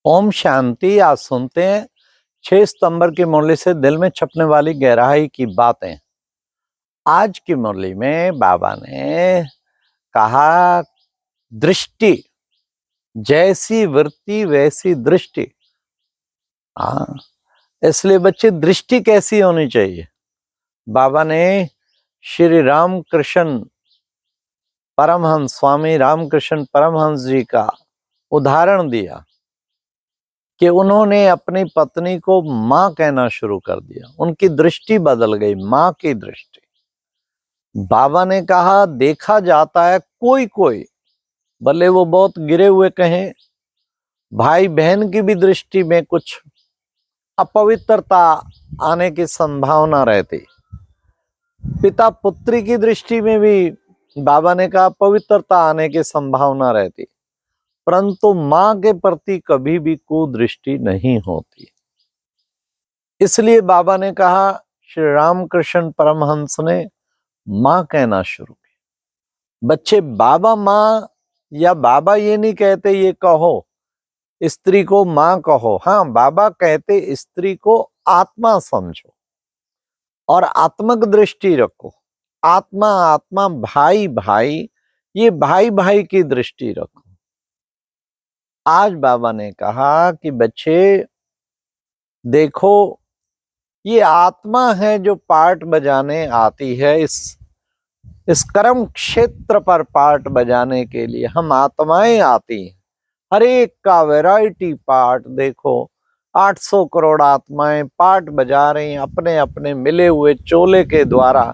ओम शांति। आज सुनते हैं 6 सितंबर की मुरली से दिल में छपने वाली गहराई की बातें। आज की मुरली में बाबा ने कहा, दृष्टि जैसी वृत्ति वैसी दृष्टि। हाँ, इसलिए बच्चे दृष्टि कैसी होनी चाहिए। बाबा ने श्री रामकृष्ण परमहंस, स्वामी रामकृष्ण परमहंस जी का उदाहरण दिया कि उन्होंने अपनी पत्नी को मां कहना शुरू कर दिया। उनकी दृष्टि बदल गई, मां की दृष्टि। बाबा ने कहा, देखा जाता है कोई कोई, भले वो बहुत गिरे हुए कहें, भाई बहन की भी दृष्टि में कुछ अपवित्रता आने की संभावना रहती। पिता पुत्री की दृष्टि में भी बाबा ने कहा पवित्रता आने की संभावना रहती, परंतु मां के प्रति कभी भी कुदृष्टि नहीं होती। इसलिए बाबा ने कहा, श्री रामकृष्ण परमहंस ने मां कहना शुरू किया। बच्चे बाबा मां या बाबा ये नहीं कहते ये कहो, स्त्री को मां कहो। हाँ, बाबा कहते स्त्री को आत्मा समझो और आत्मक दृष्टि रखो। आत्मा आत्मा, भाई भाई, ये भाई भाई की दृष्टि रखो। आज बाबा ने कहा कि बच्चे देखो, ये आत्मा है जो पार्ट बजाने आती है। इस कर्म क्षेत्र पर पार्ट बजाने के लिए हम आत्माएं आती हैं। हर एक का वैरायटी पार्ट देखो, 800 करोड़ आत्माएं पार्ट बजा रही हैं अपने अपने मिले हुए चोले के द्वारा।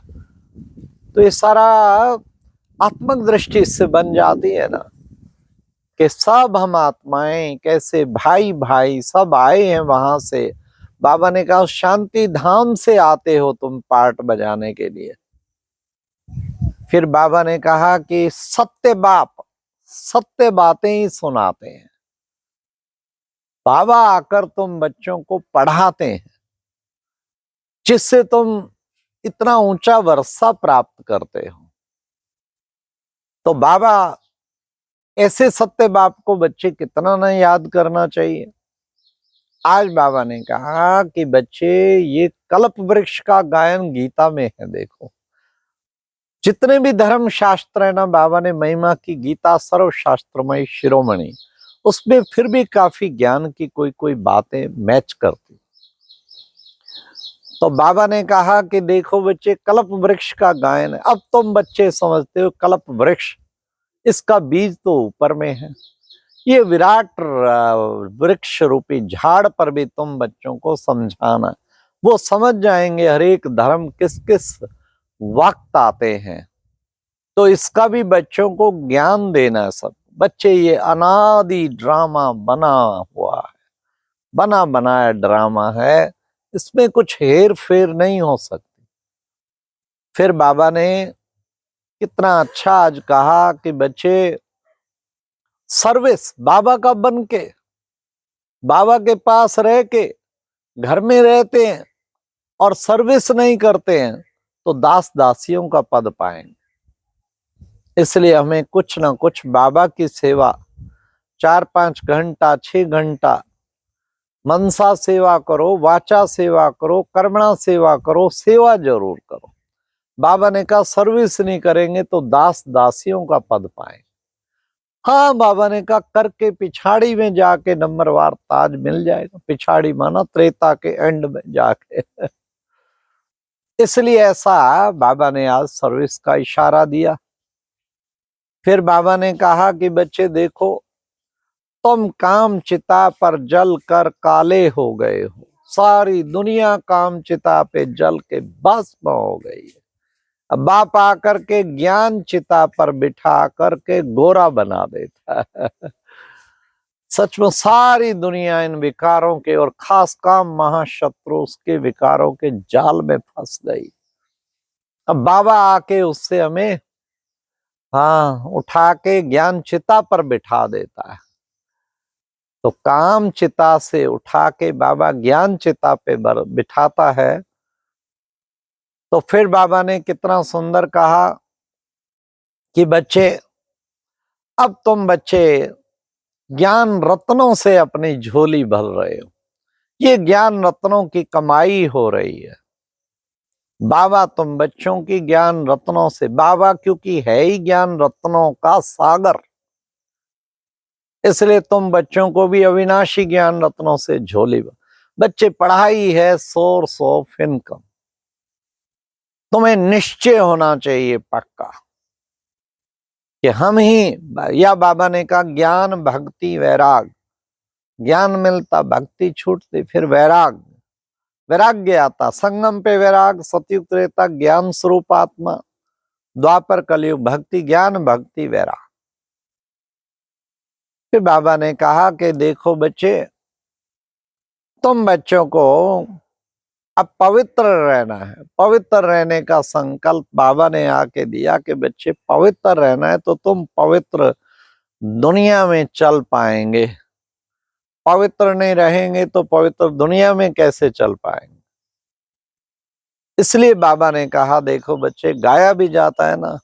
तो ये सारा आत्मक दृष्टि इससे बन जाती है ना, कि सब हम आत्माएं कैसे भाई भाई सब आए हैं वहां से। बाबा ने कहा, शांति धाम से आते हो तुम पार्ट बजाने के लिए। फिर बाबा ने कहा कि सत्य बाप सत्य बातें ही सुनाते हैं। बाबा आकर तुम बच्चों को पढ़ाते हैं, जिससे तुम इतना ऊंचा वर्षा प्राप्त करते हो। तो बाबा ऐसे सत्य बाप को बच्चे कितना न याद करना चाहिए। आज बाबा ने कहा कि बच्चे, ये कल्प वृक्ष का गायन गीता में है। देखो, जितने भी धर्म शास्त्र है ना, बाबा ने महिमा की गीता सर्वशास्त्रमय शिरोमणि, उसमें फिर भी काफी ज्ञान की कोई कोई बातें मैच करती। तो बाबा ने कहा कि देखो बच्चे, कल्प वृक्ष का गायन है। अब तुम बच्चे समझते हो कल्प वृक्ष, इसका बीज तो ऊपर में है। ये विराट वृक्ष रूपी झाड़ पर भी तुम बच्चों को समझाना, वो समझ जाएंगे हर एक धर्म किस किस वक्त आते हैं। तो इसका भी बच्चों को ज्ञान देना। सब बच्चे, ये अनादि ड्रामा बना हुआ है, बना बनाया ड्रामा है, इसमें कुछ हेर फेर नहीं हो सकती। फिर बाबा ने कितना अच्छा आज कहा कि बच्चे, सर्विस बाबा का बन के, बाबा के पास रह के, घर में रहते हैं और सर्विस नहीं करते हैं, तो दास दासियों का पद पाएंगे। इसलिए हमें कुछ ना कुछ बाबा की सेवा 4-5 घंटा 6 घंटा मनसा सेवा करो, वाचा सेवा करो, कर्मणा सेवा करो, सेवा जरूर करो। बाबा ने कहा सर्विस नहीं करेंगे तो दास दासियों का पद पाएंगे। हाँ, बाबा ने कहा करके पिछाड़ी में जाके नंबरवार ताज मिल जाएगा। पिछाड़ी माना त्रेता के एंड में जाके। इसलिए ऐसा बाबा ने आज सर्विस का इशारा दिया। फिर बाबा ने कहा कि बच्चे देखो, तुम काम चिता पर जल कर काले हो गए हो। सारी दुनिया काम चिता पे जल के भस्म हो गई है। अब बाप आकर के ज्ञान चिता पर बिठा करके गोरा बना देता है। सच में सारी दुनिया इन विकारों के और खास काम महाशत्रु उसके विकारों के जाल में फंस गई। अब बाबा आके उससे हमें उठा के ज्ञान चिता पर बिठा देता है। तो काम चिता से उठा के बाबा ज्ञान चिता पे बिठाता है। तो फिर बाबा ने कितना सुंदर कहा कि बच्चे, अब तुम बच्चे ज्ञान रत्नों से अपनी झोली भर रहे हो। ये ज्ञान रत्नों की कमाई हो रही है। बाबा तुम बच्चों की ज्ञान रत्नों से, बाबा क्योंकि है ही ज्ञान रत्नों का सागर, इसलिए तुम बच्चों को भी अविनाशी ज्ञान रत्नों से झोली भर। बच्चे, पढ़ाई है सोर्स ऑफ इनकम, तुम्हें निश्चय होना चाहिए पक्का कि हम ही, या बाबा ने कहा ज्ञान भक्ति वैराग, ज्ञान मिलता भक्ति छूटती, फिर वैराग, वैराग्य आता, संगम पे वैराग, सतयुग त्रेता ज्ञान स्वरूप आत्मा, द्वापर कलयुग भक्ति ज्ञान भक्ति वैराग। फिर बाबा ने कहा कि देखो बच्चे, तुम बच्चों को अब पवित्र रहना है, पवित्र रहने का संकल्प बाबा ने आके दिया कि बच्चे पवित्र रहना है तो तुम पवित्र दुनिया में चल पाएंगे, पवित्र नहीं रहेंगे तो पवित्र दुनिया में कैसे चल पाएंगे। इसलिए बाबा ने कहा देखो बच्चे, गाया भी जाता है ना,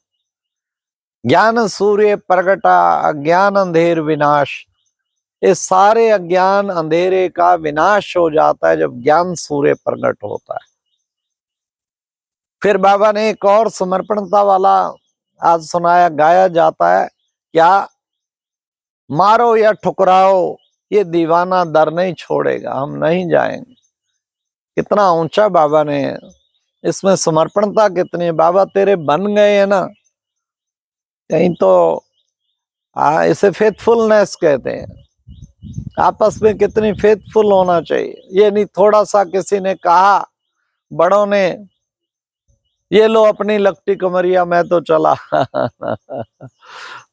ज्ञान सूर्य प्रगटा अज्ञान अंधेर विनाश, ये सारे अज्ञान अंधेरे का विनाश हो जाता है जब ज्ञान सूर्य प्रकट होता है। फिर बाबा ने एक और समर्पणता वाला आज सुनाया, गाया जाता है, क्या मारो या ठुकराओ ये दीवाना दर नहीं छोड़ेगा, हम नहीं जाएंगे। कितना ऊंचा बाबा ने, इसमें समर्पणता कितनी है। बाबा तेरे बन गए है ना, कहीं तो इसे फेथफुलनेस कहते हैं। आपस में कितनी फेथफुल होना चाहिए। ये नहीं थोड़ा सा किसी ने कहा, बड़ों ने, ये लो अपनी लकटी कमरिया मैं तो चला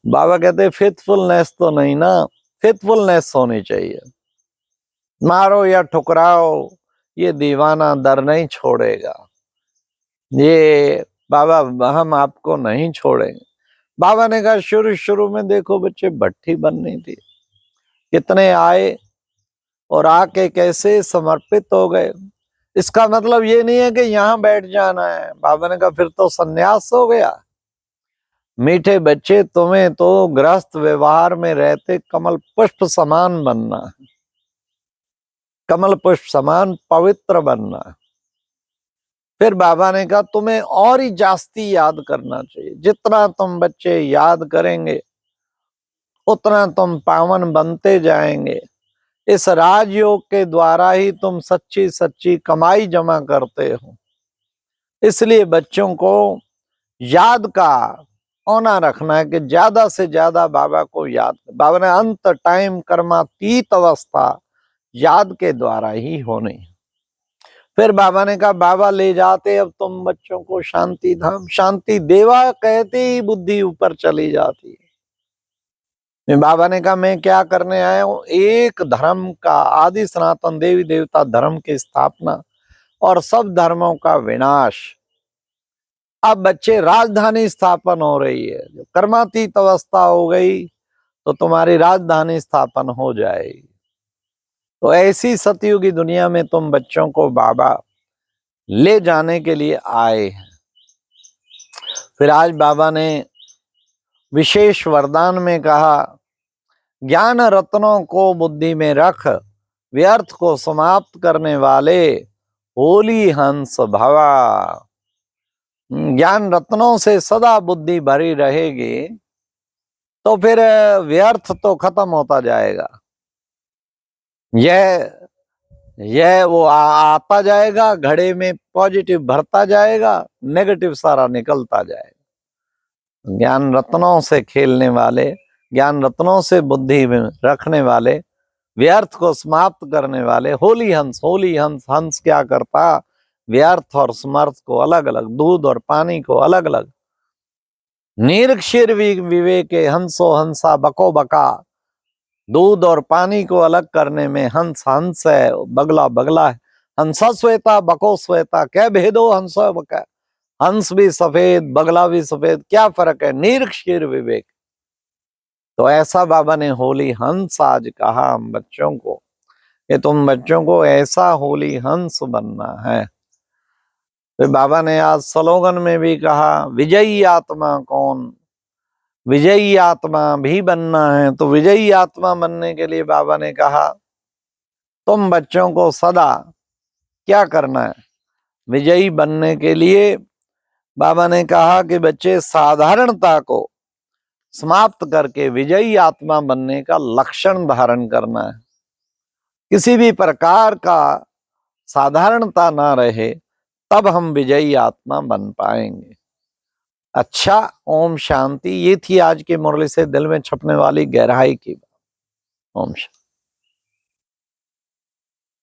बाबा कहते फेथफुलनेस तो नहीं ना, फेथफुलनेस होनी चाहिए। मारो या ठुकराओ ये दीवाना दर नहीं छोड़ेगा, ये बाबा हम आपको नहीं छोड़ेंगे। बाबा ने कहा शुरू शुरू में देखो बच्चे भट्ठी बननी थी, कितने आए और आके कैसे समर्पित हो गए। इसका मतलब ये नहीं है कि यहाँ बैठ जाना है। बाबा ने कहा फिर तो सन्यास हो गया। मीठे बच्चे, तुम्हें तो गृहस्थ व्यवहार में रहते कमल पुष्प समान बनना है, कमल पुष्प समान पवित्र बनना है। फिर बाबा ने कहा तुम्हें और ही जास्ती याद करना चाहिए, जितना तुम बच्चे याद करेंगे उतना तुम पावन बनते जाएंगे। इस राजयोग के द्वारा ही तुम सच्ची सच्ची कमाई जमा करते हो। इसलिए बच्चों को याद का होना रखना है कि ज्यादा से ज्यादा बाबा को याद। बाबा ने अंत टाइम कर्मातीत अवस्था याद के द्वारा ही होनी। फिर बाबा ने कहा बाबा ले जाते अब तुम बच्चों को शांति धाम, शांति देवा कहते ही बुद्धि ऊपर चली जाती है। बाबा ने कहा मैं क्या करने आया हूं, एक धर्म का, आदि सनातन देवी देवता धर्म की स्थापना और सब धर्मों का विनाश। अब बच्चे राजधानी स्थापन हो रही है, जो कर्मातीत अवस्था हो गई तो तुम्हारी राजधानी स्थापन हो जाएगी। तो ऐसी सतयुगी दुनिया में तुम बच्चों को बाबा ले जाने के लिए आए हैं। फिर आज बाबा ने विशेष वरदान में कहा ज्ञान रत्नों को बुद्धि में रख, व्यर्थ को समाप्त करने वाले होली हंस भवा। ज्ञान रत्नों से सदा बुद्धि भरी रहेगी तो फिर व्यर्थ तो खत्म होता जाएगा। यह वो आता जाएगा, घड़े में पॉजिटिव भरता जाएगा, नेगेटिव सारा निकलता जाएगा। ज्ञान रत्नों से खेलने वाले, ज्ञान रत्नों से बुद्धि में रखने वाले, व्यर्थ को समाप्त करने वाले होली हंस। होली हंस, हंस क्या करता, व्यर्थ और समर्थ को अलग अलग, दूध और पानी को अलग अलग, निरक्षीर विवेक हंसो हंसा बको बका, दूध और पानी को अलग करने में हंस हंस है, बगला बगला है। हंसा श्वेता बको श्वेता, क्या भेदो हंसो बका, हंस भी सफेद बगला भी सफेद, क्या फर्क है, निरक्षीर विवेक। तो ऐसा बाबा ने होली हंस आज कहा हम बच्चों को कि तुम बच्चों को ऐसा होली हंस बनना है। फिर बाबा ने आज स्लोगन में भी कहा विजयी आत्मा कौन, विजयी आत्मा भी बनना है। तो विजयी आत्मा बनने के लिए बाबा ने कहा तुम बच्चों को सदा क्या करना है, विजयी बनने के लिए बाबा ने कहा कि बच्चे साधारणता को समाप्त करके विजयी आत्मा बनने का लक्षण धारण करना है। किसी भी प्रकार का साधारणता ना रहे, तब हम विजयी आत्मा बन पाएंगे। अच्छा, ओम शांति। ये थी आज की मुरली से दिल में छपने वाली गहराई की बात। ओम शांति।